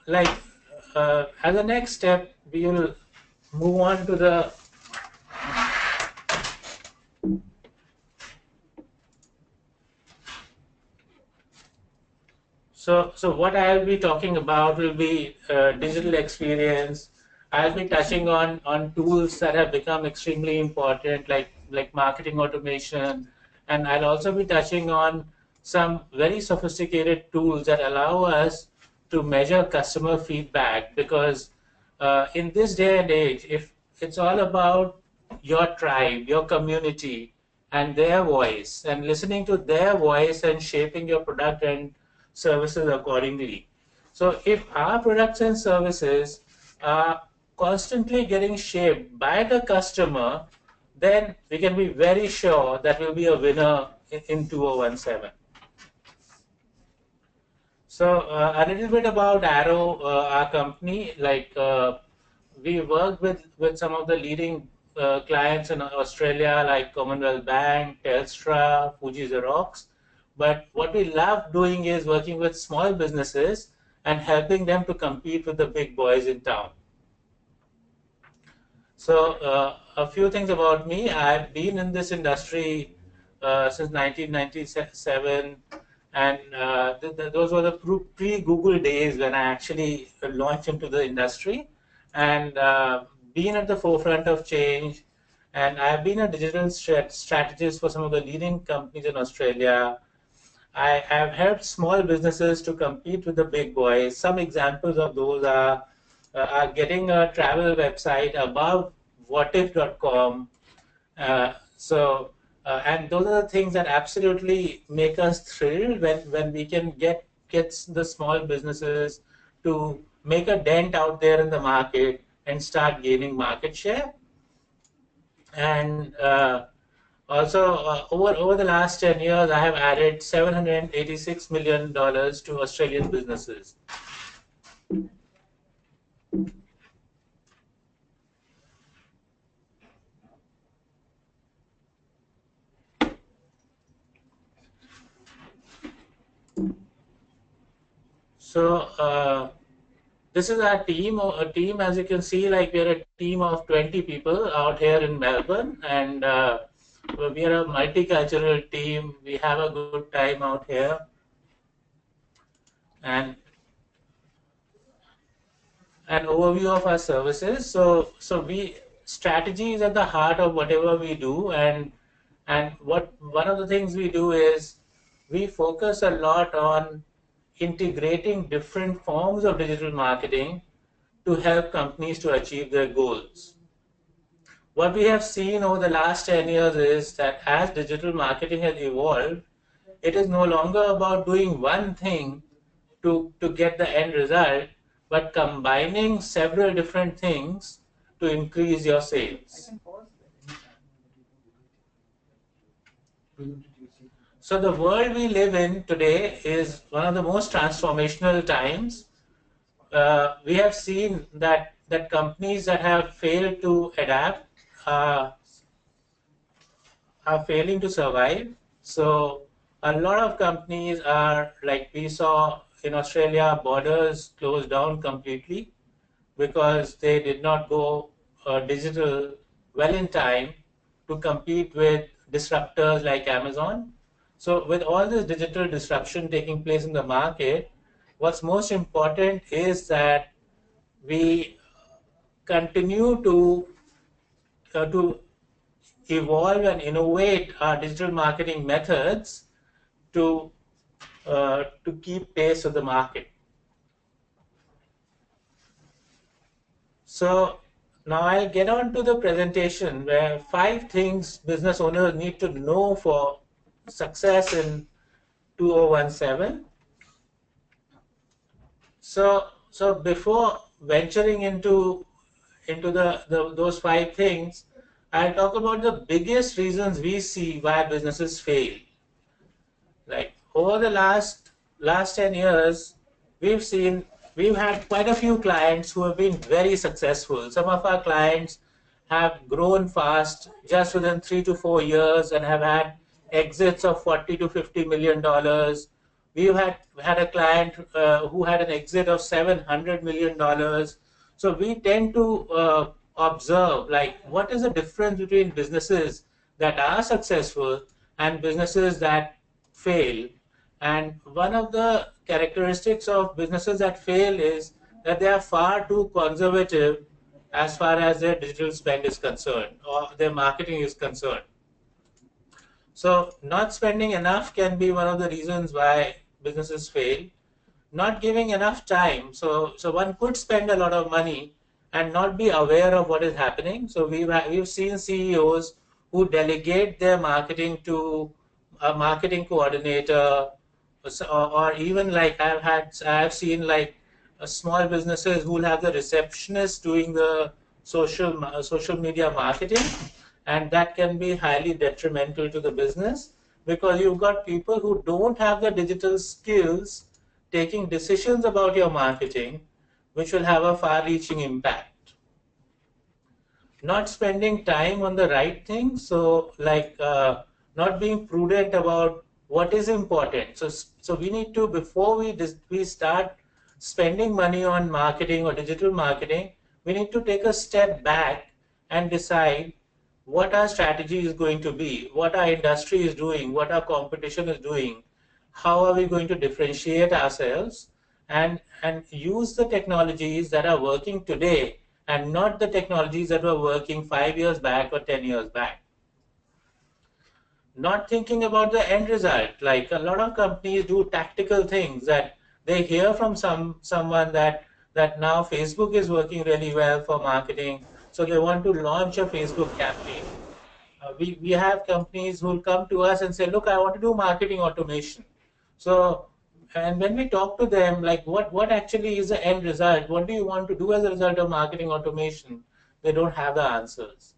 like as a next step, we will move on to the so what I'll be talking about will be digital experience. I'll be touching on tools that have become extremely important, like marketing automation, and I'll also be touching on some very sophisticated tools that allow us to measure customer feedback. Because in this day and age, if it's all about your tribe, your community, and their voice, and listening to their voice and shaping your product and services accordingly. So if our products and services are constantly getting shaped by the customer, then we can be very sure that we'll be a winner in 2017. So a little bit about Arrow, our company. We work with some of the leading clients in Australia, like Commonwealth Bank, Telstra, Fuji Xerox. But what we love doing is working with small businesses and helping them to compete with the big boys in town. So a few things about me. I've been in this industry since 1997, and those were the pre-Google days when I actually launched into the industry, and been at the forefront of change. And I've been a digital strategist for some of the leading companies in Australia. I have helped small businesses to compete with the big boys. Some examples of those are getting a travel website above whatif.com. And those are the things that absolutely make us thrilled when we can get the small businesses to make a dent out there in the market and start gaining market share. And also, over the last 10 years, I have added $786 million to Australian businesses. So this is our team. A team, as you can see, like we're a team of 20 people out here in Melbourne, and we are a multicultural team. We have a good time out here, and an overview of our services. So strategy is at the heart of whatever we do, and one of the things we do is we focus a lot on integrating different forms of digital marketing to help companies to achieve their goals. What we have seen over the last 10 years is that as digital marketing has evolved, it is no longer about doing one thing to get the end result, but combining several different things to increase your sales. So the world we live in today is one of the most transformational times. We have seen that companies that have failed to adapt are failing to survive. So a lot of companies are, like we saw in Australia, borders closed down completely because they did not go digital well in time to compete with disruptors like Amazon. So with all this digital disruption taking place in the market, what's most important is that we continue to evolve and innovate our digital marketing methods to keep pace with the market. So now I'll get on to the presentation where 5 things business owners need to know for success in 2017. So before venturing into those 5 things, I'll talk about the biggest reasons we see why businesses fail. Like over the last 10 years, we've had quite a few clients who have been very successful. Some of our clients have grown fast just within 3 to 4 years and have had exits of $40 to $50 million. We had a client who had an exit of $700 million. So we tend to observe like what is the difference between businesses that are successful and businesses that fail. And one of the characteristics of businesses that fail is that they are far too conservative as far as their digital spend is concerned or their marketing is concerned. So not spending enough can be one of the reasons why businesses fail. Not giving enough time. So one could spend a lot of money and not be aware of what is happening. So we've seen CEOs who delegate their marketing to a marketing coordinator, or even like I've seen like small businesses who will have the receptionist doing the social media marketing, and that can be highly detrimental to the business because you've got people who don't have the digital skills taking decisions about your marketing, which will have a far-reaching impact. Not spending time on the right things, so like not being prudent about what is important. So we need to, before we start spending money on marketing or digital marketing, we need to take a step back and decide what our strategy is going to be, what our industry is doing, what our competition is doing, how are we going to differentiate ourselves, and use the technologies that are working today and not the technologies that were working 5 years back or 10 years back. Not thinking about the end result. Like a lot of companies do tactical things that they hear from someone that now Facebook is working really well for marketing, so they want to launch a Facebook campaign. We have companies who will come to us and say, look, I want to do marketing automation. So, and when we talk to them, like what actually is the end result? What do you want to do as a result of marketing automation? They don't have the answers.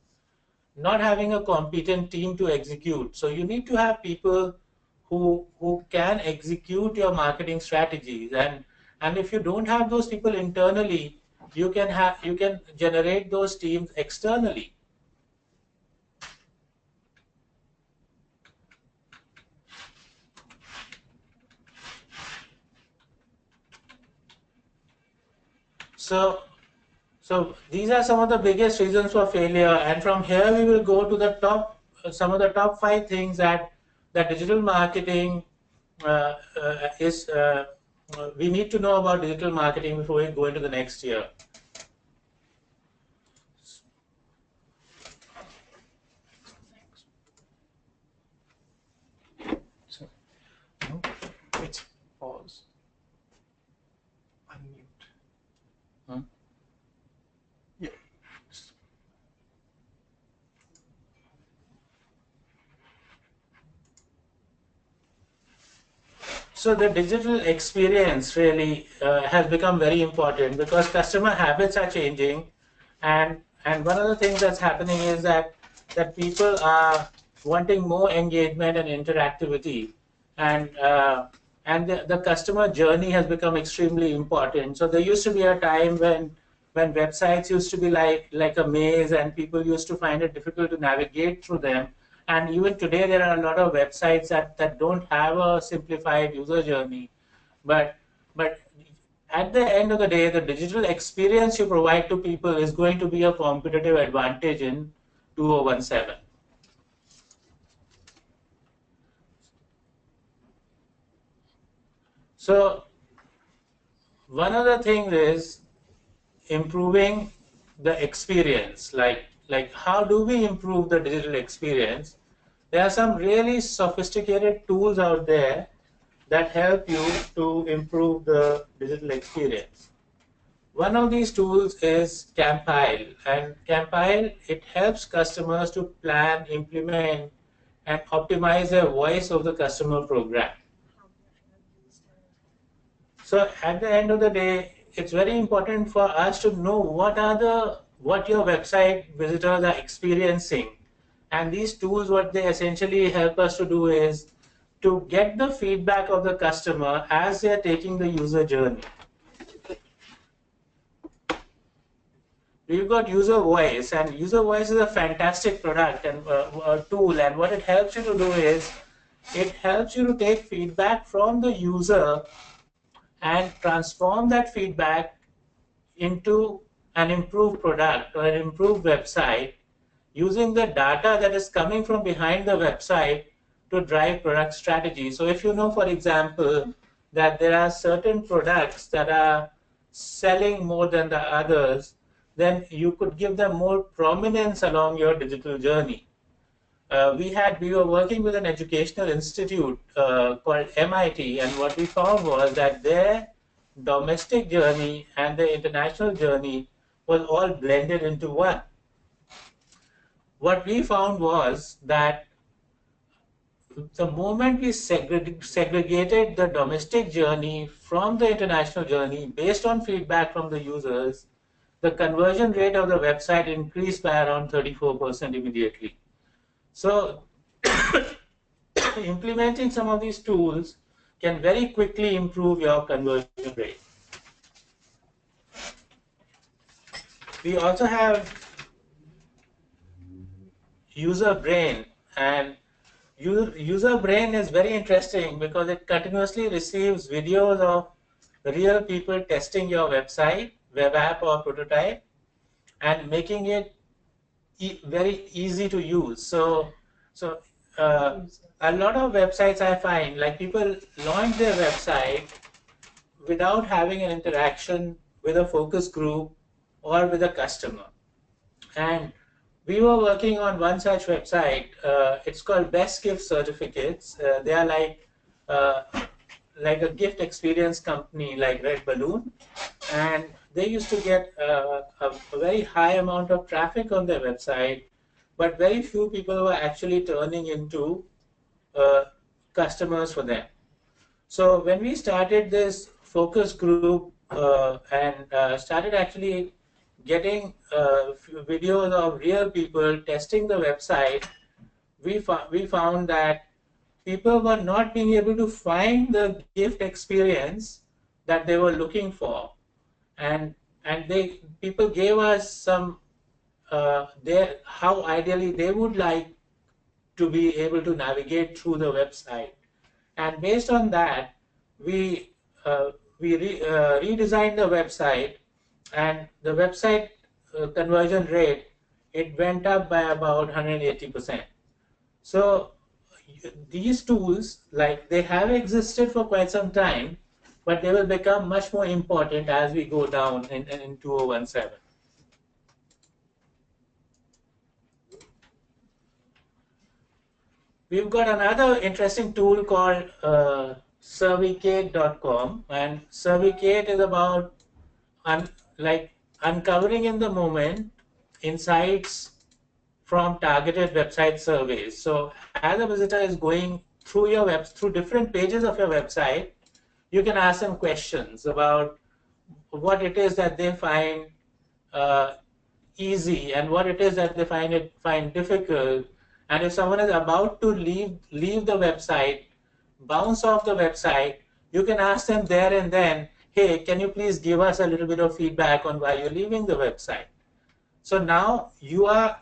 Not having a competent team to execute. So you need to have people who can execute your marketing strategies. And if you don't have those people internally, you can generate those teams externally. So these are some of the biggest reasons for failure, and from here we will go to the some of the top 5 things that digital marketing is. We need to know about digital marketing before we go into the next year. So, no, it's pause. Unmute. Hmm? Yeah. So the digital experience really has become very important because customer habits are changing, and one of the things that's happening is that people are wanting more engagement and interactivity, and the customer journey has become extremely important. So there used to be a time when websites used to be like a maze, and people used to find it difficult to navigate through them. And even today, there are a lot of websites that don't have a simplified user journey. But at the end of the day, the digital experience you provide to people is going to be a competitive advantage in 2017. So one of the things is improving the experience. Like how do we improve the digital experience? There are some really sophisticated tools out there that help you to improve the digital experience. One of these tools is Campile, and Campile, it helps customers to plan, implement, and optimize their voice of the customer program. So at the end of the day, it's very important for us to know what your website visitors are experiencing. And these tools, what they essentially help us to do is to get the feedback of the customer as they're taking the user journey. We've got user voice, and user voice is a fantastic product and a tool, and what it helps you to do is It helps you to take feedback from the user and transform that feedback into an improved product or an improved website using the data that is coming from behind the website to drive product strategy. So if you know, for example, that there are certain products that are selling more than the others, then you could give them more prominence along your digital journey. We were working with an educational institute called MIT, and what we found was that their domestic journey and the international journey was all blended into one. What we found was that the moment we segregated the domestic journey from the international journey based on feedback from the users, the conversion rate of the website increased by around 34% immediately. So implementing some of these tools can very quickly improve your conversion rate. We also have user brain, and user brain is very interesting because it continuously receives videos of real people testing your website, web app or prototype, and making it very easy to use. So a lot of websites I find, like people launch their website without having an interaction with a focus group or with a customer. And we were working on one such website. It's called Best Gift Certificates. They are uh, like a gift experience company like Red Balloon, and they used to get a very high amount of traffic on their website, but very few people were actually turning into uh, customers for them. So when we started this focus group and started actually getting videos of real people testing the website, we found that people were not being able to find the gift experience that they were looking for, and they people gave us some their how ideally they would like to be able to navigate through the website. And based on that, we redesigned the website, and the website conversion rate, it went up by about 180%. So these tools, like, they have existed for quite some time, but they will become much more important as we go down in 2017. We've got another interesting tool called surveykate.com, and surveykate is about like uncovering in the moment insights from targeted website surveys. So as a visitor is going through through different pages of your website, you can ask them questions about what it is that they find uh, easy and what it is that they find difficult. And if someone is about to leave the website, bounce off the website, you can ask them there and then, hey, can you please give us a little bit of feedback on why you're leaving the website? So now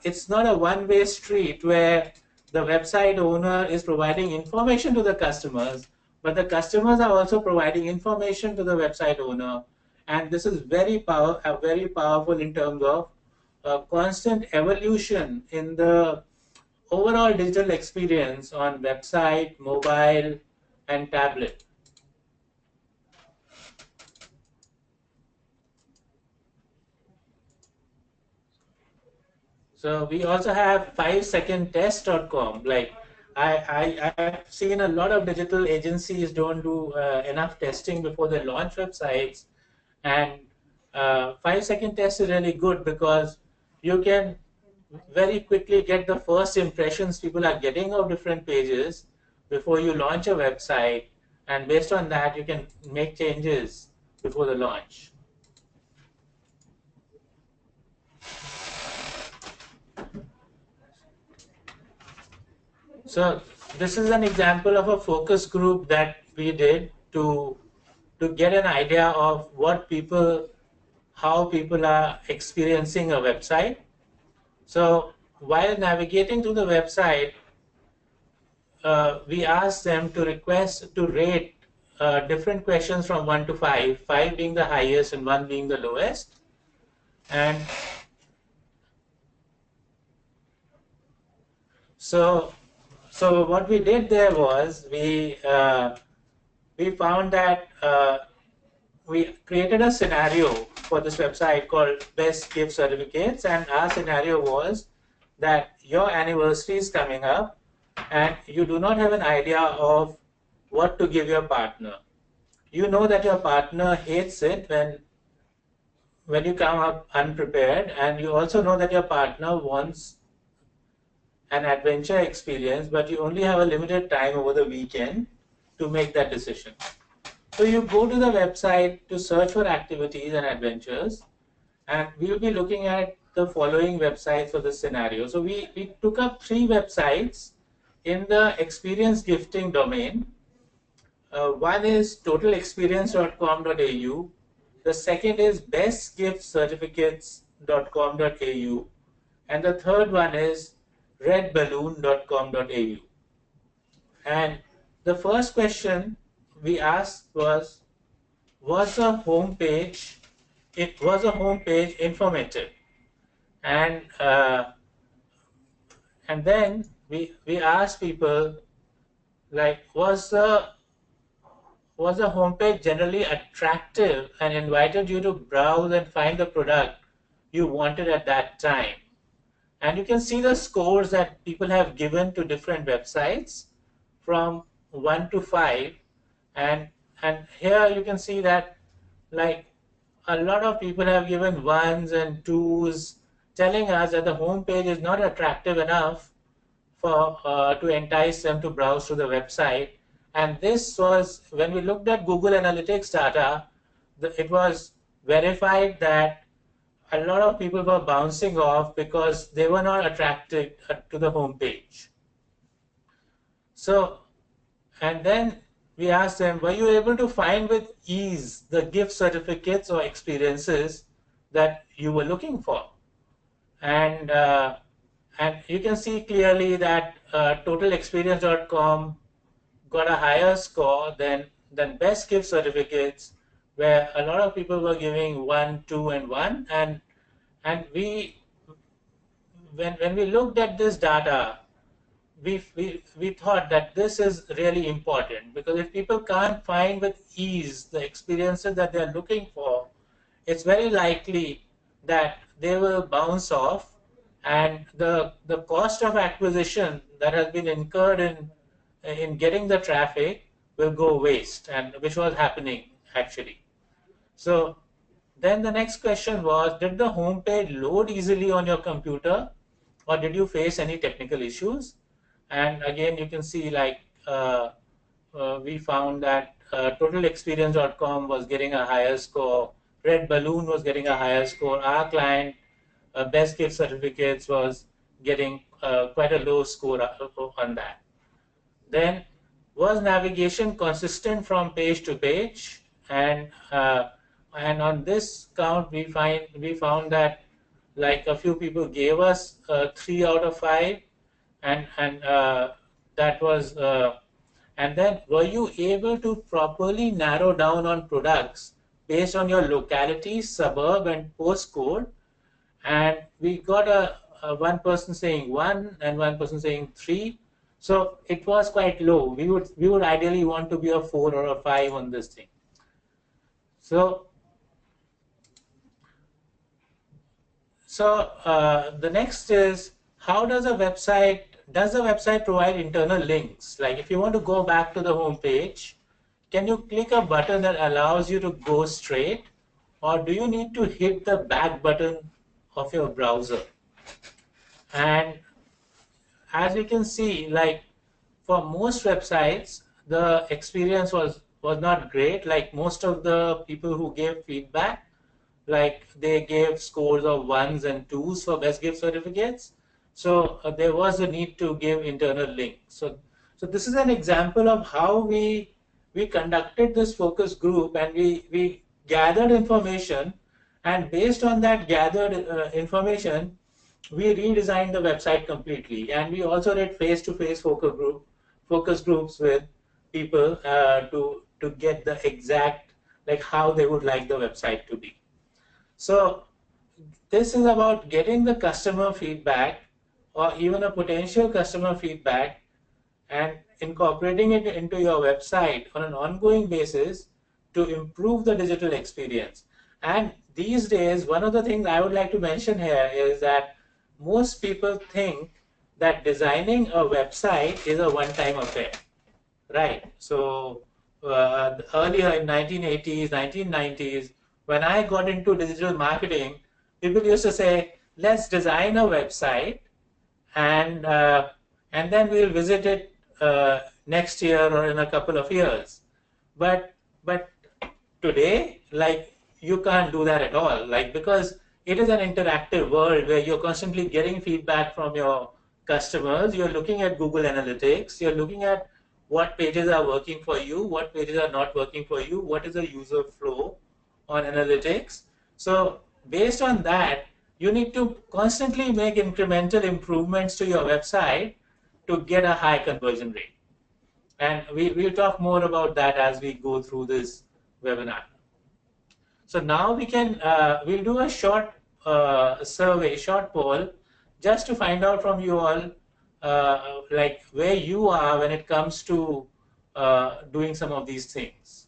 it's not a one-way street where the website owner is providing information to the customers, but the customers are also providing information to the website owner. And this is very powerful in terms of constant evolution in the overall digital experience on website, mobile, and tablet. So we also have 5secondtest.com. Like I've seen a lot of digital agencies don't do enough testing before they launch websites, and 5 second test is really good because you can very quickly get the first impressions people are getting of different pages before you launch a website, and based on that you can make changes before the launch. So this is an example of a focus group that we did to get an idea of how people are experiencing a website. So while navigating to the website, we asked them to request to rate different questions from 1 to 5, 5 being the highest and 1 being the lowest. And so, so what we did there was we found that we created a scenario for this website called Best Gift Certificates, and our scenario was that your anniversary is coming up and you do not have an idea of what to give your partner. You know that your partner hates it when you come up unprepared, and you also know that your partner wants an adventure experience, but you only have a limited time over the weekend to make that decision. So you go to the website to search for activities and adventures, and we will be looking at the following websites for this scenario. So we took up 3 websites in the experience gifting domain. One is totalexperience.com.au. The second is bestgiftcertificates.com.au. And the third one is redballoon.com.au. And the first question we asked was the home page, it was a home page informative? And then we asked people, like, was the homepage generally attractive and invited you to browse and find the product you wanted at that time? And you can see the scores that people have given to different websites from 1 to 5. And here you can see that, like, a lot of people have given 1s and 2s, telling us that the home page is not attractive enough for to entice them to browse to the website. And this was, when we looked at Google Analytics data, it was verified that a lot of people were bouncing off because they were not attracted to the home page. So, and then we asked them, were you able to find with ease the gift certificates or experiences that you were looking for? And you can see clearly that totalexperience.com got a higher score than best gift certificates, where a lot of people were giving 1, 2, and 1. And we, when we looked at this data, we thought that this is really important, because if people can't find with ease the experiences that they're looking for, it's very likely that they will bounce off, and the cost of acquisition that has been incurred in getting the traffic will go waste, and which was happening actually. So then the next question was, did the home page load easily on your computer, or did you face any technical issues? And again, you can see, like, we found that totalexperience.com was getting a higher score, Red Balloon was getting a higher score, our client, Best Gift Certificates, was getting quite a low score on that. Then, was navigation consistent from page to page? And on this count, we found that, like, a few people gave us 3 out of 5, and that was. And then, were you able to properly narrow down on products based on your locality, suburb, and postcode? And we got a one person saying 1 and one person saying 3. So it was quite low. We would ideally want to be a 4 or a 5 on this thing. So the next is, how does the website provide internal links? Like, if you want to go back to the home page, can you click a button that allows you to go straight, or do you need to hit the back button of your browser? And as we can see, like, for most websites, the experience was not great. Like, most of the people who gave feedback, like, they gave scores of 1s and 2s for best gift certificates. So there was a need to give internal links. So this is an example of how we conducted this focus group, and we gathered information, and based on that gathered information, we redesigned the website completely. And we also did face-to-face focus groups with people to get the exact like how they would like the website to be. So this is about getting the customer feedback or even a potential customer feedback and incorporating it into your website on an ongoing basis to improve the digital experience. And these days, one of the things I would like to mention here is that most people think that designing a website is a one-time affair, right? So earlier in 1980s, 1990s, when I got into digital marketing, people used to say, let's design a website and then we'll visit it next year or in a couple of years. But today, like you can't do that at all, like because it is an interactive world where you're constantly getting feedback from your customers. You're looking at Google Analytics. You're looking at what pages are working for you, what pages are not working for you, what is the user flow on analytics. So based on that, you need to constantly make incremental improvements to your website to get a high conversion rate. And we'll talk more about that as we go through this webinar. So now we'll do a short survey, short poll, just to find out from you all like where you are when it comes to doing some of these things.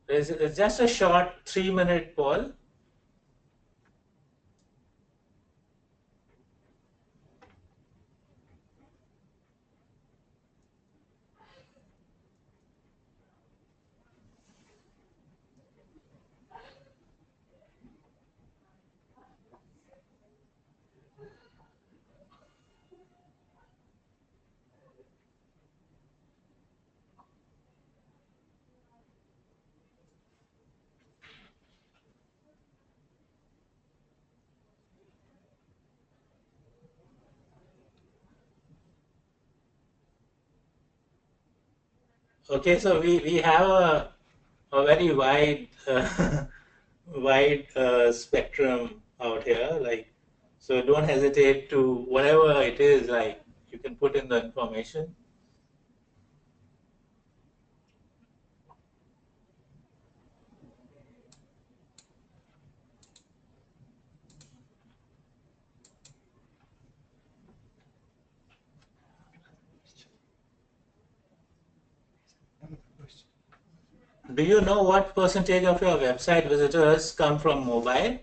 It's just a short 3-minute poll. Okay, so we have a very wide wide spectrum out here. Like, so don't hesitate to whatever it is. Like, you can put in the information. Do you know what percentage of your website visitors come from mobile?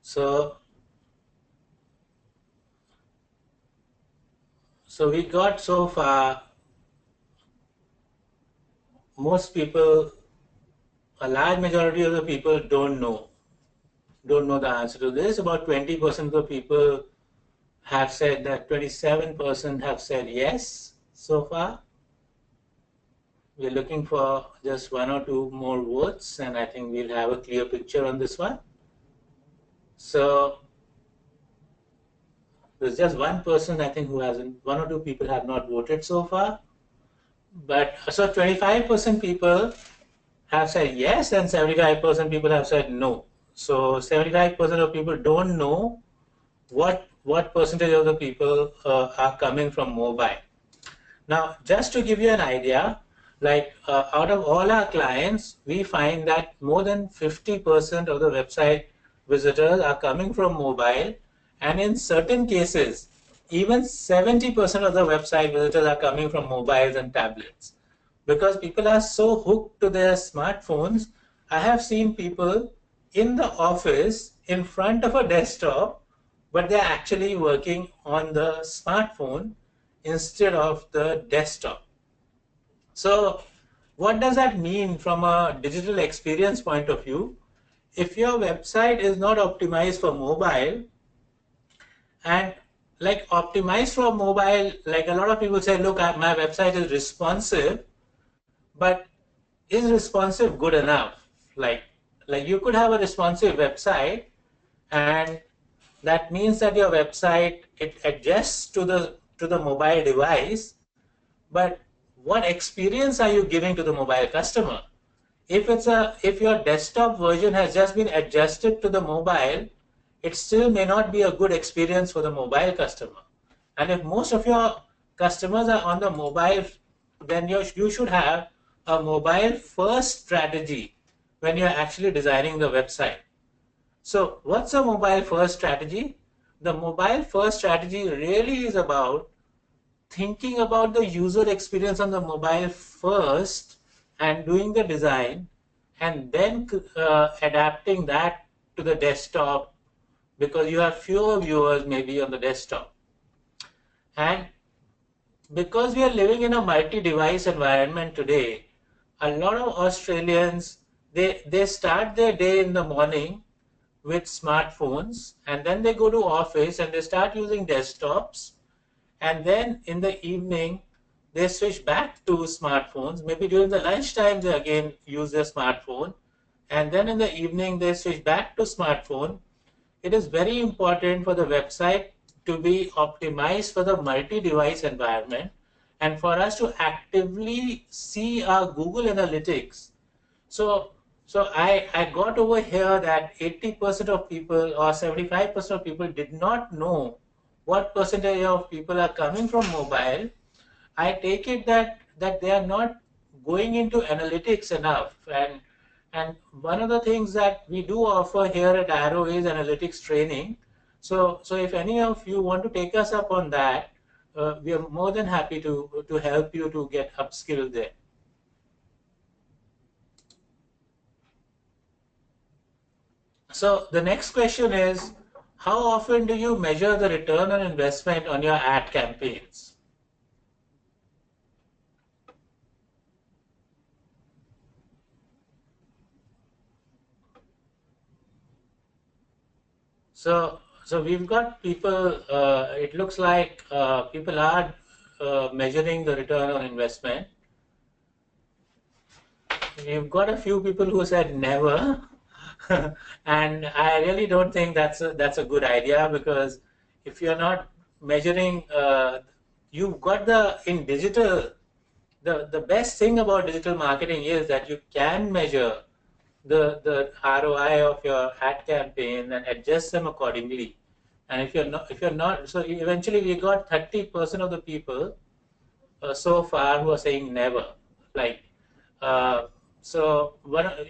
So, so we got so far, most people, a large majority of the people don't know the answer to this. About 20% of the people have said that 27% have said yes so far. We're looking for just one or two more votes, and I think we'll have a clear picture on this one. So there's just one person, I think, who hasn't, one or two people have not voted so far. But so 25% people have said yes, and 75% people have said no. So 75% of people don't know what percentage of the people are coming from mobile. Now, just to give you an idea, like out of all our clients, we find that more than 50% of the website visitors are coming from mobile, and in certain cases, even 70% of the website visitors are coming from mobiles and tablets. Because people are so hooked to their smartphones, I have seen people in the office in front of a desktop, but they're actually working on the smartphone instead of the desktop. So what does that mean from a digital experience point of view? If your website is not optimized for mobile, and like optimized for mobile, like a lot of people say, look, my website is responsive, but is responsive good enough? Like you could have a responsive website, and that means that your website, it adjusts to the mobile device, but what experience are you giving to the mobile customer? If your desktop version has just been adjusted to the mobile, it still may not be a good experience for the mobile customer. And if most of your customers are on the mobile, then you should have a mobile first strategy when you're actually designing the website. So what's a mobile first strategy? The mobile first strategy really is about thinking about the user experience on the mobile first and doing the design, and then adapting that to the desktop, because you have fewer viewers maybe on the desktop. And because we are living in a multi-device environment today, a lot of Australians, they start their day in the morning with smartphones, and then they go to office and they start using desktops, and then in the evening they switch back to smartphones. Maybe during the lunchtime they again use their smartphone, and then in the evening they switch back to smartphone. It is very important for the website to be optimized for the multi-device environment, and for us to actively see our Google Analytics. So, so I got over here that 80% of people or 75% of people did not know what percentage of people are coming from mobile. I take it that they are not going into analytics enough. And one of the things that we do offer here at Arrow is analytics training. So if any of you want to take us up on that, we are more than happy to help you to get upskilled there. So the next question is, how often do you measure the return on investment on your ad campaigns? So we've got people, it looks like people are measuring the return on investment. We've got a few people who said never, and I really don't think that's a good idea, because if you're not measuring, you've got in digital, the best thing about digital marketing is that you can measure the ROI of your ad campaign and adjust them accordingly. And if you're not, so eventually we got 30% of the people so far who are saying never. Like, uh,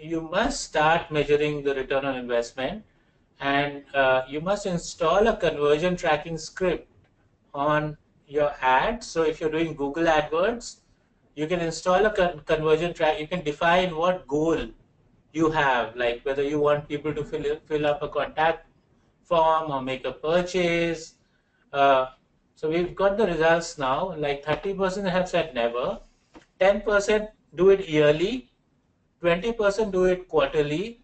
you must start measuring the return on investment, and you must install a conversion tracking script on your ads. So if you're doing Google AdWords, you can install a conversion track. You can define what goal you have, like whether you want people to fill up a contact form or make a purchase. Uh, so we've got the results now. Like 30% have said never, 10% do it yearly, 20% do it quarterly,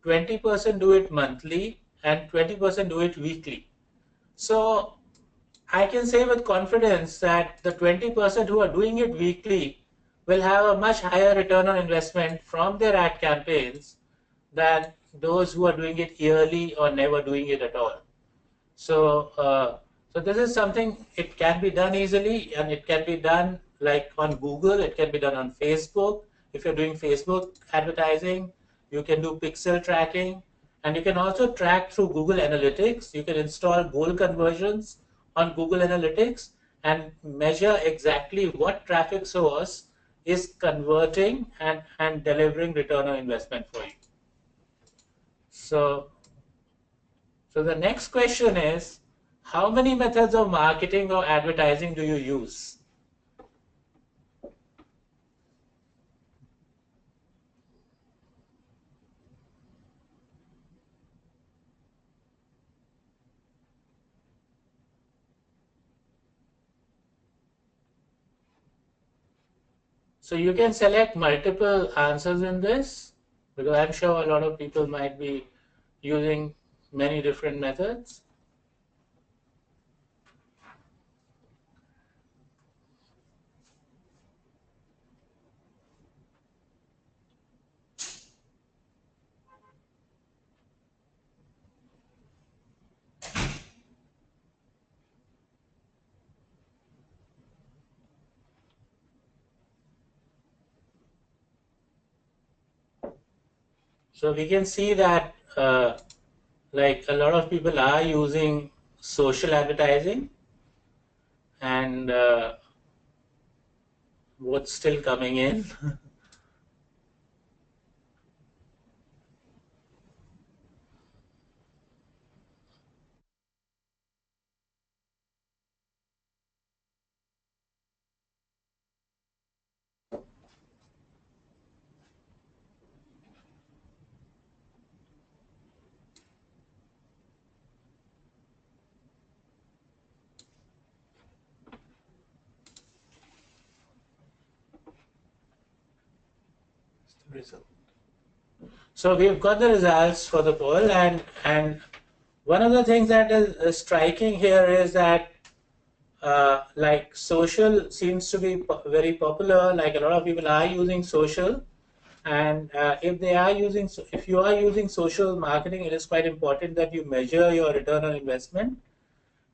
20% do it monthly, and 20% do it weekly. So I can say with confidence that the 20% who are doing it weekly will have a much higher return on investment from their ad campaigns than those who are doing it yearly or never doing it at all. So this is something, it can be done easily, and it can be done like on Google, it can be done on Facebook. If you're doing Facebook advertising, you can do pixel tracking, and you can also track through Google Analytics. You can install goal conversions on Google Analytics and measure exactly what traffic source is converting and delivering return on investment for you. So So the next question is, how many methods of marketing or advertising do you use? So you can select multiple answers in this, because I'm sure a lot of people might be using many different methods. So we can see that like a lot of people are using social advertising, and what's still coming in. The result. So we've got the results for the poll, and one of the things that is striking here is that like social seems to be very popular. Like a lot of people are using social, and if you are using social marketing, it is quite important that you measure your return on investment.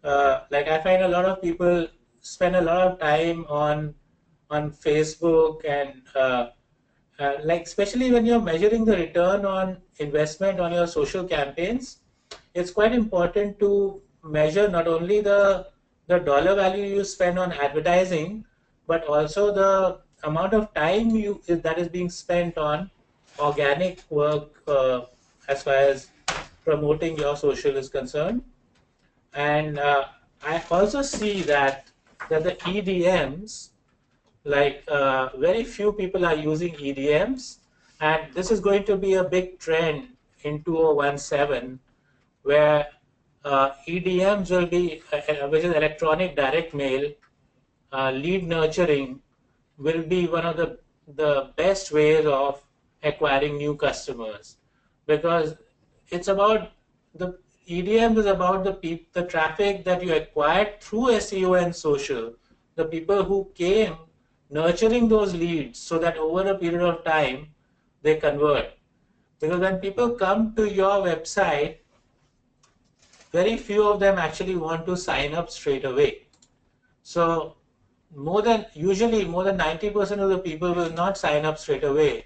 Like I find a lot of people spend a lot of time on Facebook, and like especially when you're measuring the return on investment on your social campaigns, it's quite important to measure not only the dollar value you spend on advertising, but also the amount of time that is being spent on organic work, as far as promoting your social is concerned. And I also see that the EDMs, like very few people are using EDMs, and this is going to be a big trend in 2017, where EDMs will be, which is electronic direct mail, lead nurturing, will be one of the best ways of acquiring new customers, because it's about the EDM is about the traffic that you acquired through SEO and social, the people who came, nurturing those leads so that over a period of time they convert. Because when people come to your website, very few of them actually want to sign up straight away. So usually more than 90% of the people will not sign up straight away.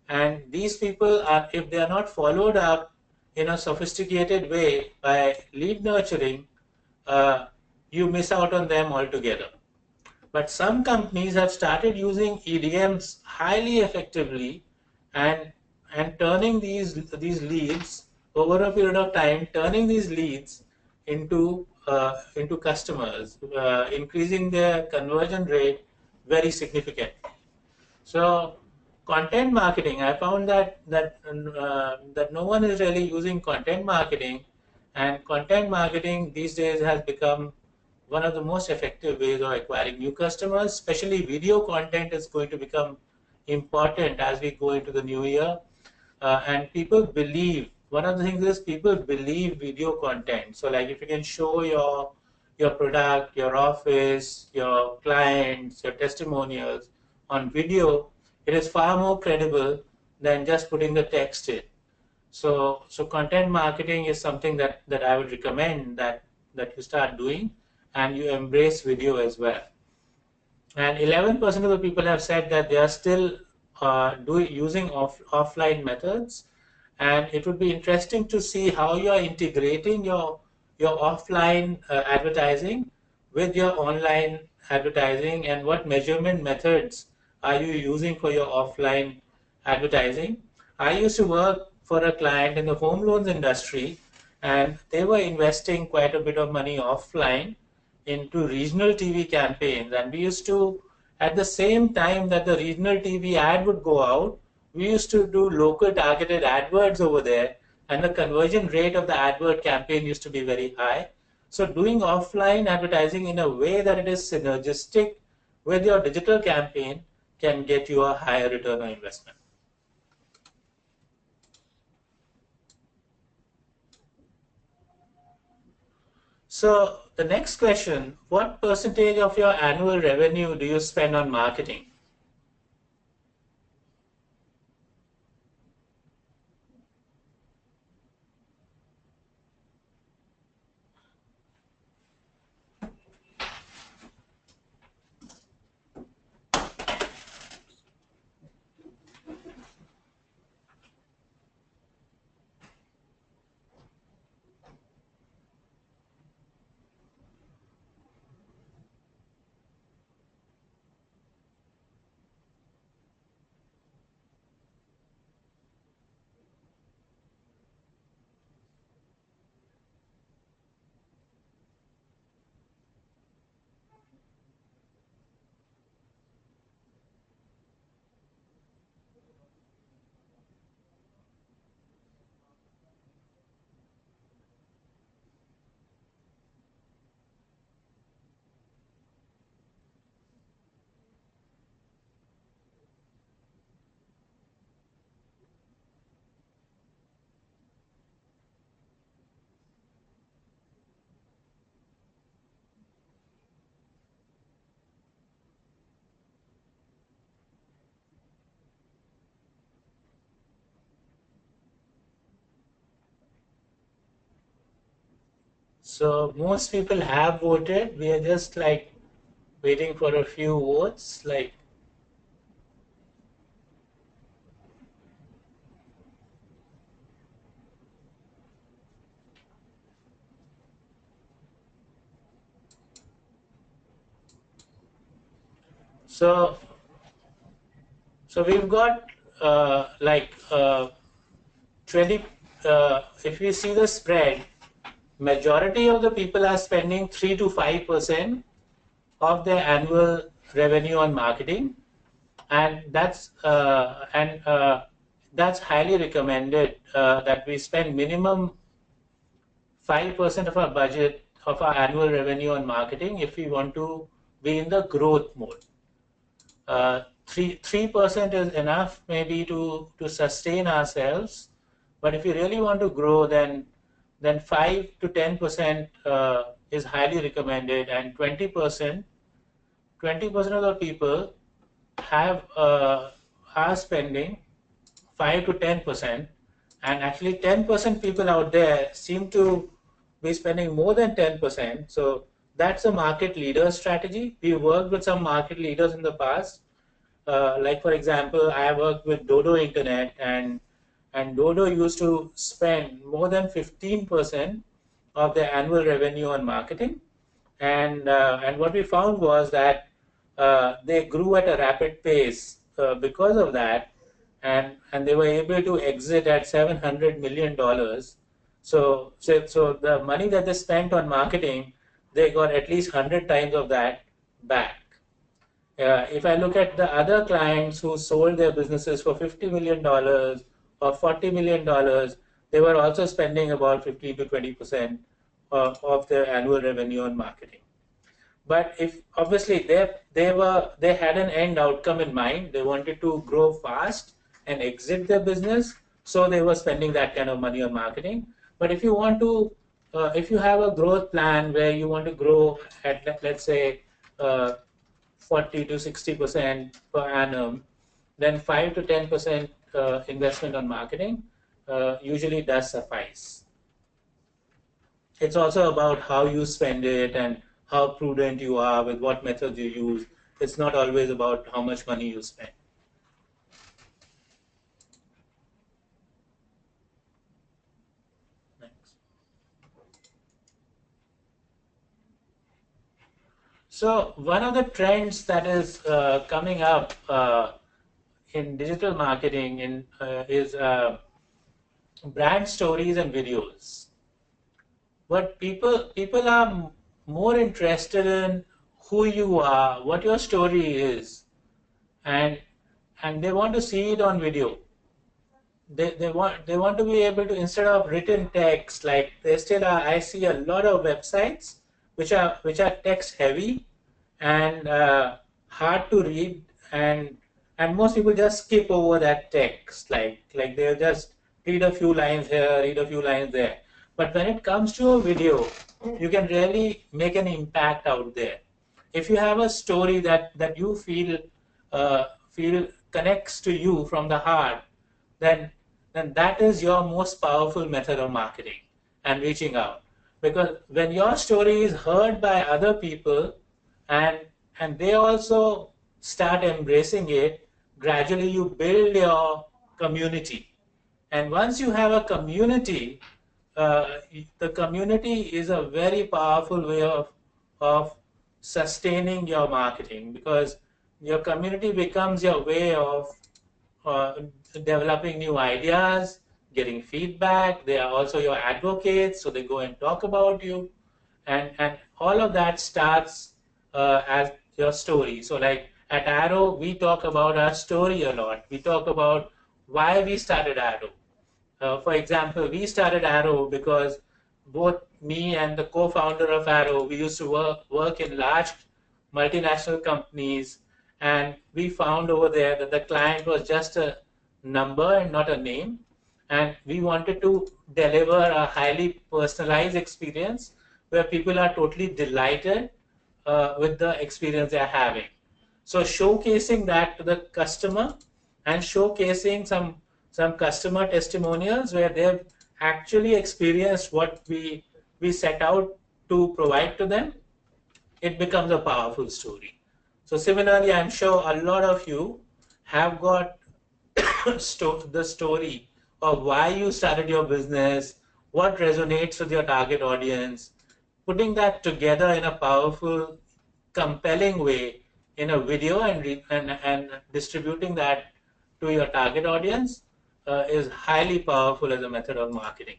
And these people are, if they are not followed up in a sophisticated way by lead nurturing, uh, you miss out on them altogether. But some companies have started using EDMs highly effectively, and turning these leads over a period of time, turning these leads into customers, increasing their conversion rate very significantly. So content marketing, I found that no one is really using content marketing, and content marketing these days has become one of the most effective ways of acquiring new customers. Especially video content is going to become important as we go into the new year. And people believe, one of the things is people believe video content. So like if you can show your product, your office, your clients, your testimonials on video, it is far more credible than just putting the text in. So content marketing is something that I would recommend that you start doing, and you embrace video as well. And 11% of the people have said that they are still using offline methods. And it would be interesting to see how you are integrating your offline advertising with your online advertising, and what measurement methods are you using for your offline advertising. I used to work for a client in the home loans industry, and they were investing quite a bit of money offline into regional TV campaigns. And we used to, at the same time that the regional TV ad would go out, we used to do local targeted adverts over there, and the conversion rate of the advert campaign used to be very high. So doing offline advertising in a way that it is synergistic with your digital campaign can get you a higher return on investment. So the next question, what percentage of your annual revenue do you spend on marketing? So most people have voted. We are just like waiting for a few votes. Like, so so we've got like 20. If you see the spread, majority of the people are spending 3 to 5% of their annual revenue on marketing, and that's highly recommended that we spend minimum 5% of our budget of our annual revenue on marketing if we want to be in the growth mode. 3% is enough maybe to sustain ourselves, but if you really want to grow, then 5 to 10% is highly recommended, and 20% of the people have are spending 5 to 10%, and actually 10% people out there seem to be spending more than 10%. So that's a market leader strategy. We worked with some market leaders in the past. Like for example, I worked with Dodo Internet, and Dodo used to spend more than 15% of their annual revenue on marketing, and what we found was that they grew at a rapid pace because of that, and they were able to exit at $700 million. So the money that they spent on marketing, they got at least 100 times of that back. If I look at the other clients who sold their businesses for $50 million or $40 million, they were also spending about 15 to 20% of their annual revenue on marketing. But if obviously they had an end outcome in mind, they wanted to grow fast and exit their business, so they were spending that kind of money on marketing. But if you want to, if you have a growth plan where you want to grow at, let's say, 40 to 60% per annum, then 5 to 10% investment on marketing usually does suffice. It's also about how you spend it and how prudent you are with what methods you use. It's not always about how much money you spend. Next. So one of the trends that is coming up in digital marketing is brand stories and videos. But people are more interested in who you are, what your story is, and they want to see it on video. They want to be able to, instead of written text, like there still are, I see a lot of websites which are text heavy and hard to read, and most people just skip over that text, like they'll just read a few lines here, read a few lines there. But when it comes to a video, you can really make an impact out there. If you have a story that you feel connects to you from the heart, then that is your most powerful method of marketing and reaching out. Because when your story is heard by other people, and they also start embracing it, gradually you build your community. And once you have a community, uh, the community is a very powerful way of sustaining your marketing, because your community becomes your way of uh, developing new ideas, getting feedback. They are also your advocates, so they go and talk about you, and all of that starts as your story. So like at Arrow, we talk about our story a lot. We talk about why we started Arrow. For example, we started Arrow because both me and the co-founder of Arrow, we used to work in large multinational companies, and we found over there that the client was just a number and not a name, and we wanted to deliver a highly personalized experience where people are totally delighted with the experience they're having. So showcasing that to the customer and showcasing some customer testimonials where they've actually experienced what we set out to provide to them, it becomes a powerful story. So similarly, I'm sure a lot of you have got the story of why you started your business, what resonates with your target audience, putting that together in a powerful, compelling way in a video and distributing that to your target audience is highly powerful as a method of marketing.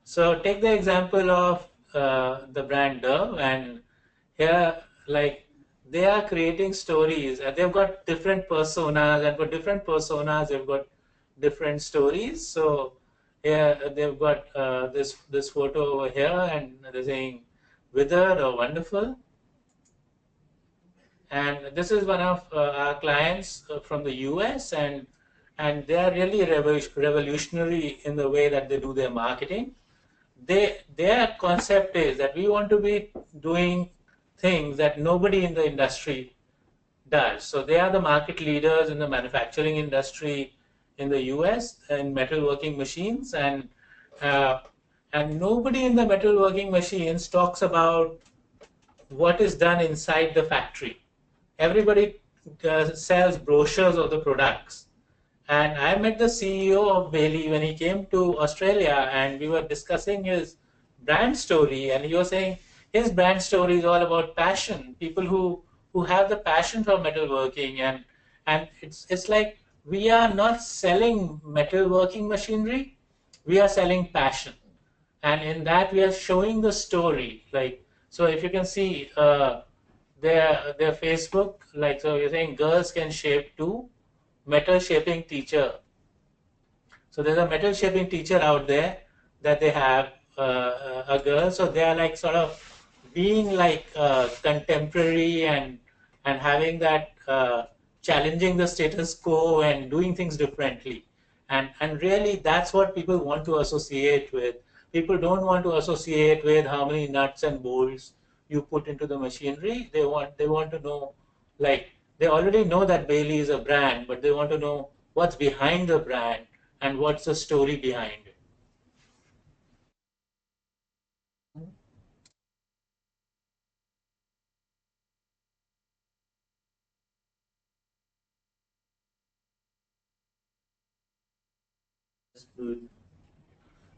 So take the example of the brand Dove, and here, like, they are creating stories, and they've got different personas, and for different personas, they've got different stories. So here they've got this photo over here, and they're saying withered or wonderful. And this is one of our clients from the US, and they are really revolutionary in the way that they do their marketing. Their concept is that we want to be doing things that nobody in the industry does. So they are the market leaders in the manufacturing industry in the US in metalworking machines, uh, and nobody in the metalworking machines talks about what is done inside the factory. Everybody sells brochures of the products. And I met the CEO of Bailey when he came to Australia, and we were discussing his brand story. And he was saying his brand story is all about passion. People who have the passion for metalworking, and it's like we are not selling metalworking machinery, we are selling passion, and in that we are showing the story. Like, so if you can see their Facebook, like, so you're saying girls can shape too, metal shaping teacher. So there's a metal shaping teacher out there that they have a girl. So they are like sort of being like contemporary and having that challenging the status quo and doing things differently. And really that's what people want to associate with. People don't want to associate with how many nuts and bolts you put into the machinery. They want to know, like, they already know that Bailey is a brand, but they want to know what's behind the brand and what's the story behind it.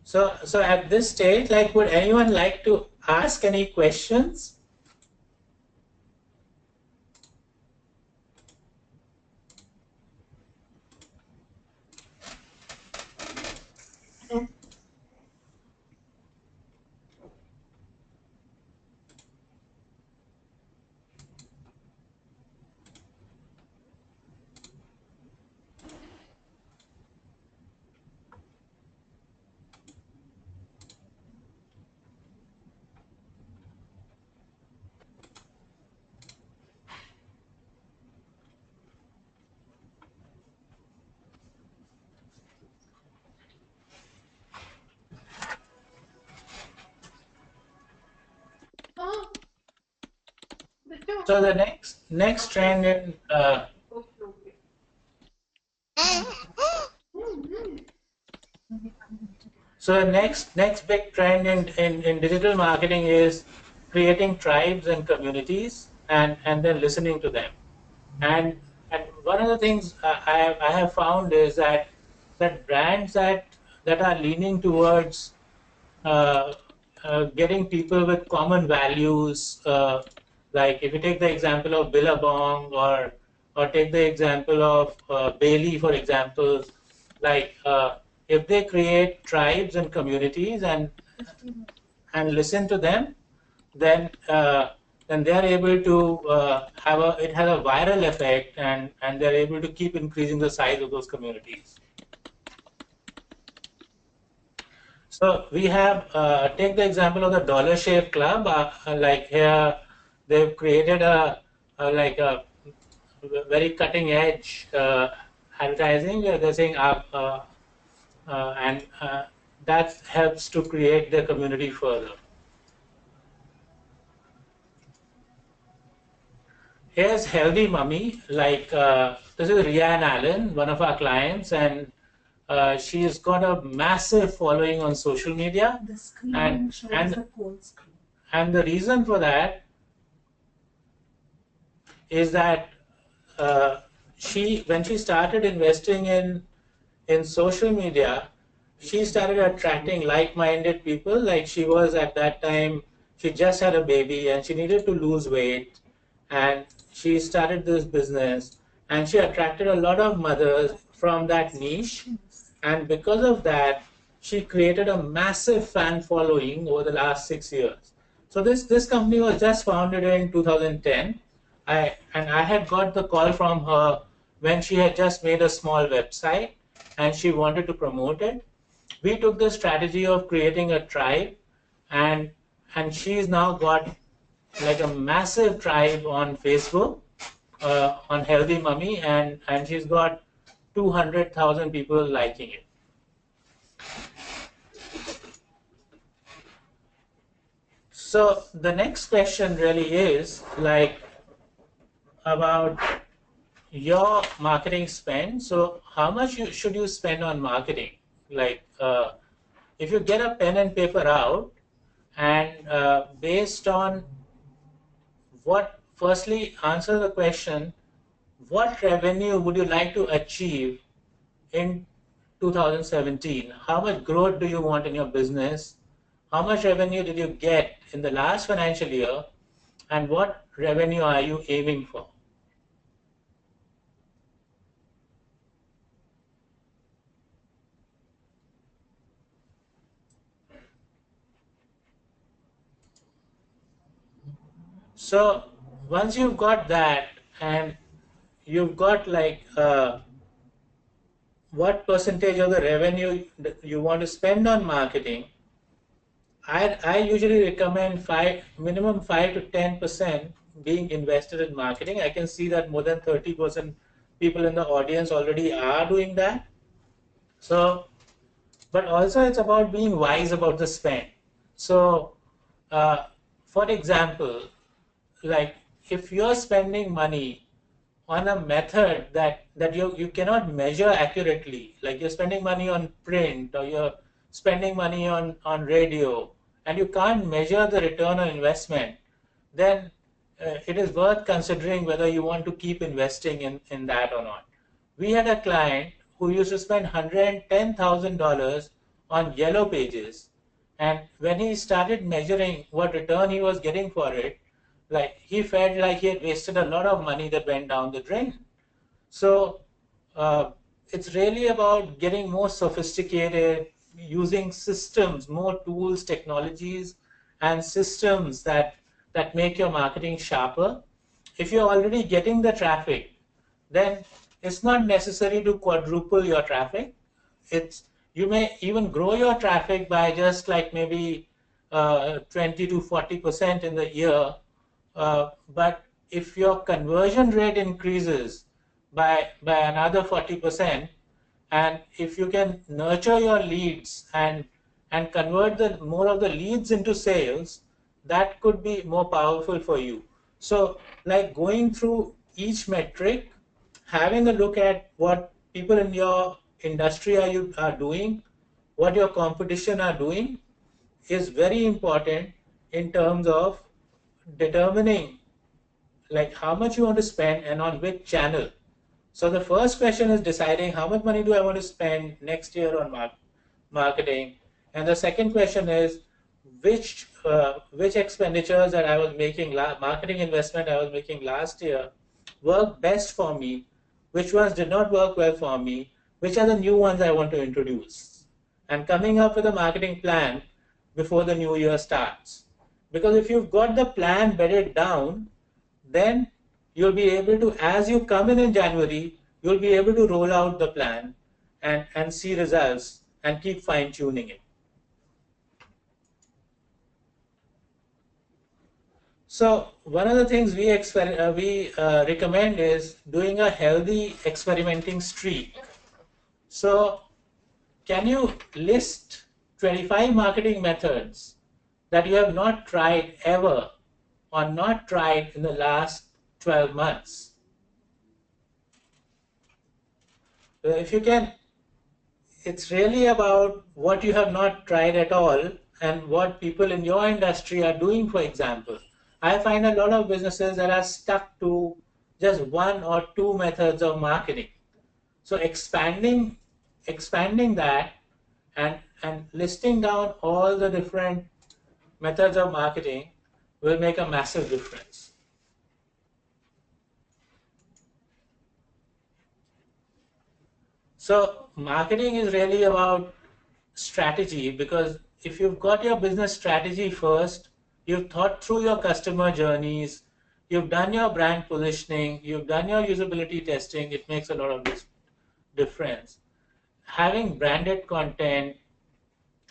So at this stage, like, would anyone like to ask any questions? So the next trend in so the next big trend in digital marketing is creating tribes and communities, and then listening to them. And one of the things I have found is that brands that are leaning towards uh, getting people with common values. Like if you take the example of Billabong, or take the example of Bailey, for example, like if they create tribes and communities and listen to them, then then they are able to have a it has a viral effect, and they're able to keep increasing the size of those communities. So we have take the example of the Dollar Shave Club. Like here, they've created like a very cutting edge advertising. Where they're saying and that helps to create the community further. Here's Healthy Mummy. Like this is Rianne Allen, one of our clients, and She's got a massive following on social media, The screen and shows and the full screen. and the reason for that is that uh, when she started investing in social media, she started attracting like-minded people. Like she was at that time, she just had a baby and she needed to lose weight, and she started this business, and she attracted a lot of mothers from that niche, and because of that, she created a massive fan following over the last 6 years. So this company was just founded in 2010. I had got the call from her when she had just made a small website and she wanted to promote it. We took the strategy of creating a tribe, and she's now got like a massive tribe on Facebook, on Healthy Mummy, and she's got 200,000 people liking it. So the next question really is like about your marketing spend. So how much should you spend on marketing? Like if you get a pen and paper out, and based on what, firstly answer the question, what revenue would you like to achieve in 2017? How much growth do you want in your business? How much revenue did you get in the last financial year? And what revenue are you aiming for? So once you've got that, and you've got like what percentage of the revenue you want to spend on marketing, I usually recommend minimum 5 to 10% being invested in marketing. I can see that more than 30% people in the audience already are doing that. So, but also it's about being wise about the spend. So, uh, for example, like if you're spending money on a method that you cannot measure accurately, like you're spending money on print or you're spending money on radio, and you can't measure the return on investment, then it is worth considering whether you want to keep investing in that or not. We had a client who used to spend $110,000 on yellow pages, and when he started measuring what return he was getting for it, like he felt like he had wasted a lot of money that went down the drain. So uh, it's really about getting more sophisticated, using systems, more tools, technologies, and systems that make your marketing sharper. If you're already getting the traffic, then it's not necessary to quadruple your traffic. It's You may even grow your traffic by just like maybe 20 to 40% in the year. But if your conversion rate increases by another 40%, and if you can nurture your leads and convert the more of the leads into sales, that could be more powerful for you. So like going through each metric, having a look at what people in your industry are doing, what your competition are doing, is very important in terms of determining like how much you want to spend and on which channel. So the first question is deciding how much money do I want to spend next year on marketing, and the second question is which expenditures that I was making, marketing investment I was making last year, worked best for me, which ones did not work well for me, which are the new ones I want to introduce, and coming up with a marketing plan before the new year starts. Because if you've got the plan bedded down, then you'll be able to, as you come in January, you'll be able to roll out the plan and see results and keep fine tuning it. So one of the things we recommend is doing a healthy experimenting streak. So can you list 25 marketing methods that you have not tried ever or not tried in the last 12 months? If you can it's really about what you have not tried at all and what people in your industry are doing, for example. I find a lot of businesses that are stuck to just one or two methods of marketing. So expanding that and listing down all the different methods of marketing will make a massive difference. So marketing is really about strategy, because if you've got your business strategy first, you've thought through your customer journeys, you've done your brand positioning, you've done your usability testing, it makes a lot of difference. Having branded content,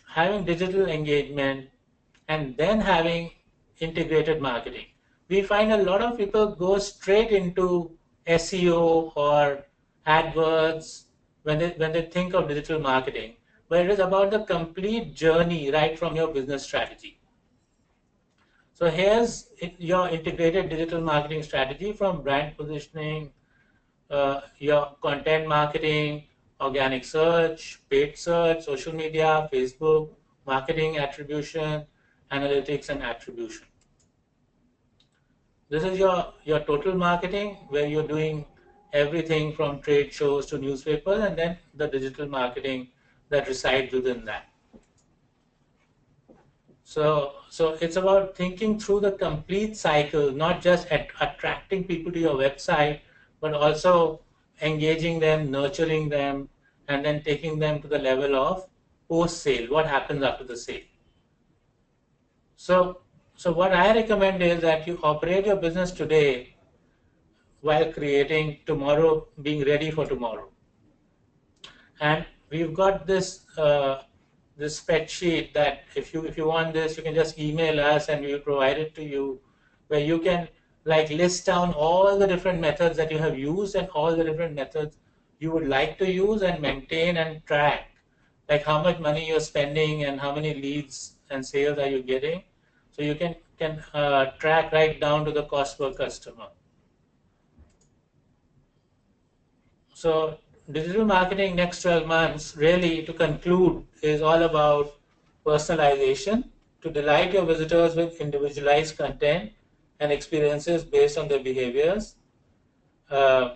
having digital engagement, and then having integrated marketing. We find a lot of people go straight into SEO or AdWords when they think of digital marketing, but it is about the complete journey right from your business strategy. So here's your integrated digital marketing strategy, from brand positioning, your content marketing, organic search, paid search, social media, Facebook, marketing attribution, analytics and attribution. This is your total marketing, where you're doing everything from trade shows to newspapers, and then the digital marketing that resides within that. So it's about thinking through the complete cycle, not just attracting people to your website, but also engaging them, nurturing them, and then taking them to the level of post-sale. What happens after the sale? So what I recommend is that you operate your business today while creating tomorrow, being ready for tomorrow. And we've got this spreadsheet that if you want this, you can just email us and we'll provide it to you, where you can like list down all the different methods that you have used and all the different methods you would like to use and maintain and track, like how much money you're spending and how many leads and sales are you getting. So you can track right down to the cost per customer. So digital marketing next 12 months, really to conclude, is all about personalization, to delight your visitors with individualized content and experiences based on their behaviors. Uh,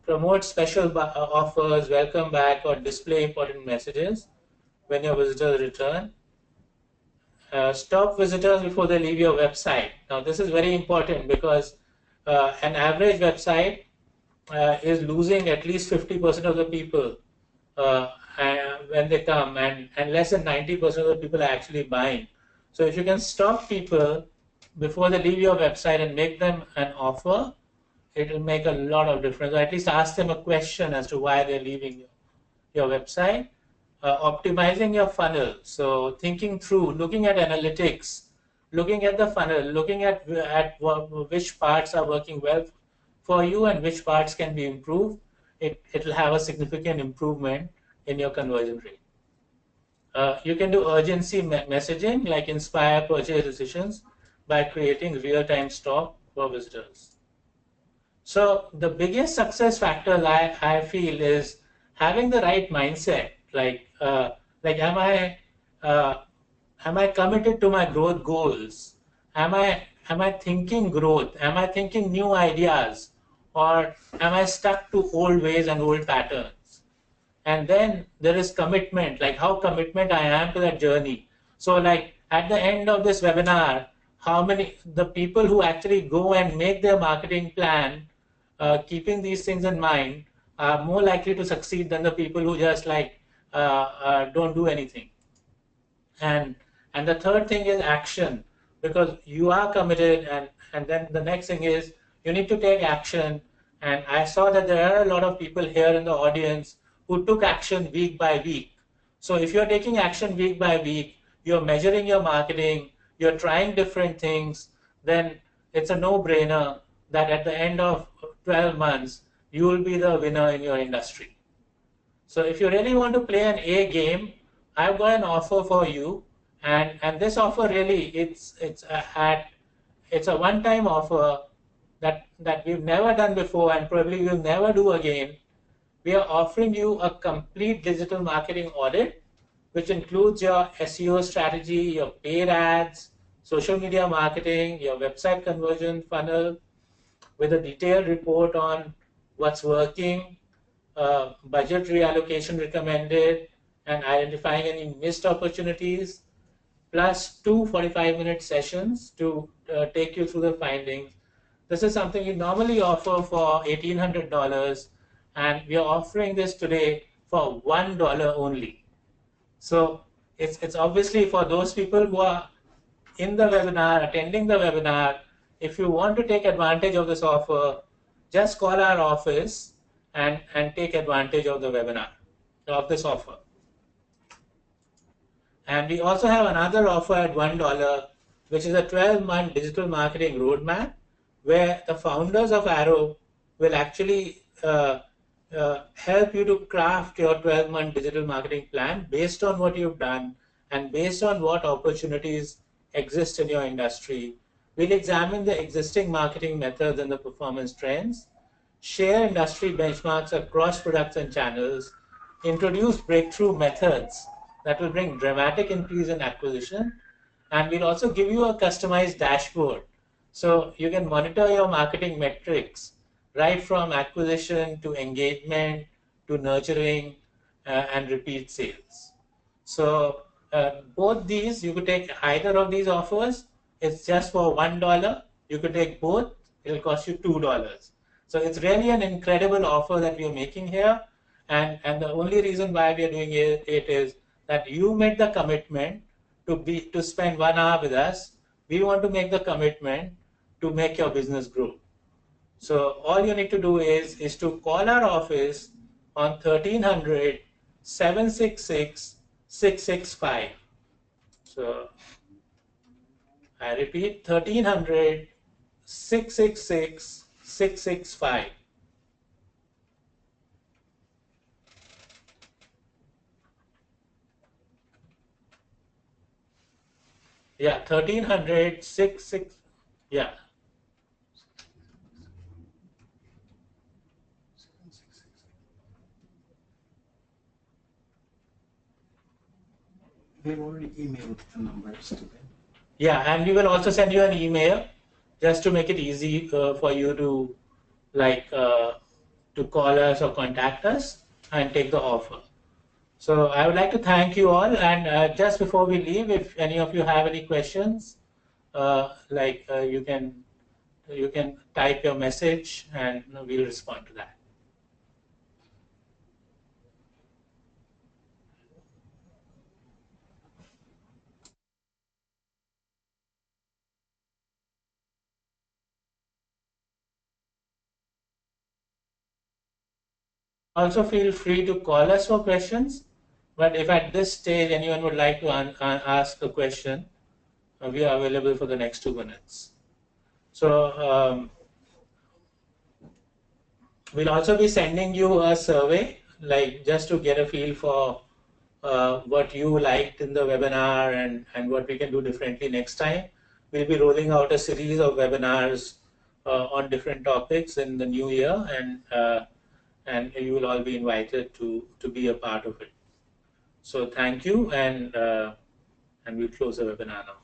Promote special offers, welcome back, or display important messages when your visitors return. Stop visitors before they leave your website. Now this is very important, because an average website is losing at least 50% of the people when they come, and less than 90% of the people are actually buying. So if you can stop people before they leave your website and make them an offer, it will make a lot of difference. Or at least ask them a question as to why they're leaving your website. Optimizing your funnel. So thinking through, looking at analytics, looking at the funnel, looking at which parts are working well for you and which parts can be improved. It will have a significant improvement in your conversion rate. You can do urgency messaging, like inspire purchase decisions by creating real-time stock for visitors. So the biggest success factor I feel is having the right mindset. Like am I committed to my growth goals? Am I thinking growth? Am I thinking new ideas? Or am I stuck to old ways and old patterns? And then there is commitment, like how commitment I am to that journey. So like at the end of this webinar, how many the people who actually go and make their marketing plan, keeping these things in mind, are more likely to succeed than the people who just like don't do anything. And the third thing is action, because you are committed, and then the next thing is you need to take action. And I saw that there are a lot of people here in the audience who took action week by week. So if you're taking action week by week, you're measuring your marketing, you're trying different things, then it's a no-brainer that at the end of 12 months you will be the winner in your industry. So if you really want to play an A game, I've got an offer for you, and this offer really it's a one-time offer that we've never done before and probably will never do again. we are offering you a complete digital marketing audit, which includes your SEO strategy, your paid ads, social media marketing, your website conversion funnel, with a detailed report on what's working, budget reallocation recommended, and identifying any missed opportunities, plus two 45-minute sessions to take you through the findings. This is something we normally offer for $1,800, and we are offering this today for $1 only. So it's obviously for those people who are in the webinar, attending the webinar. If you want to take advantage of this offer, just call our office and take advantage of the webinar, of this offer. And we also have another offer at $1, which is a 12-month digital marketing roadmap, where the founders of Arrow will actually help you to craft your 12-month digital marketing plan based on what you've done and based on what opportunities exist in your industry. We'll examine the existing marketing methods and the performance trends, share industry benchmarks across products and channels, introduce breakthrough methods that will bring dramatic increase in acquisition, and we'll also give you a customized dashboard so you can monitor your marketing metrics right from acquisition to engagement to nurturing and repeat sales. So both these, you could take either of these offers. It's just for $1. You could take both. It'll cost you $2. So it's really an incredible offer that we are making here. And the only reason why we are doing it is that you made the commitment to spend 1 hour with us. We want to make the commitment to make your business grow. So all you need to do is to call our office on 1300 766 665. So I repeat, 1300 666 665. Yeah, 1300 66. Yeah. We've already emailed the numbers to them. Yeah, and we will also send you an email just to make it easy for you to like to call us or contact us and take the offer. So I would like to thank you all, and just before we leave, if any of you have any questions, you can type your message and we'll respond to that. Also feel free to call us for questions, but if at this stage anyone would like to ask a question, we are available for the next 2 minutes. So we'll also be sending you a survey, like just to get a feel for what you liked in the webinar and what we can do differently next time. We'll be rolling out a series of webinars on different topics in the new year, and you will all be invited to be a part of it. So thank you, and we'll close the webinar now.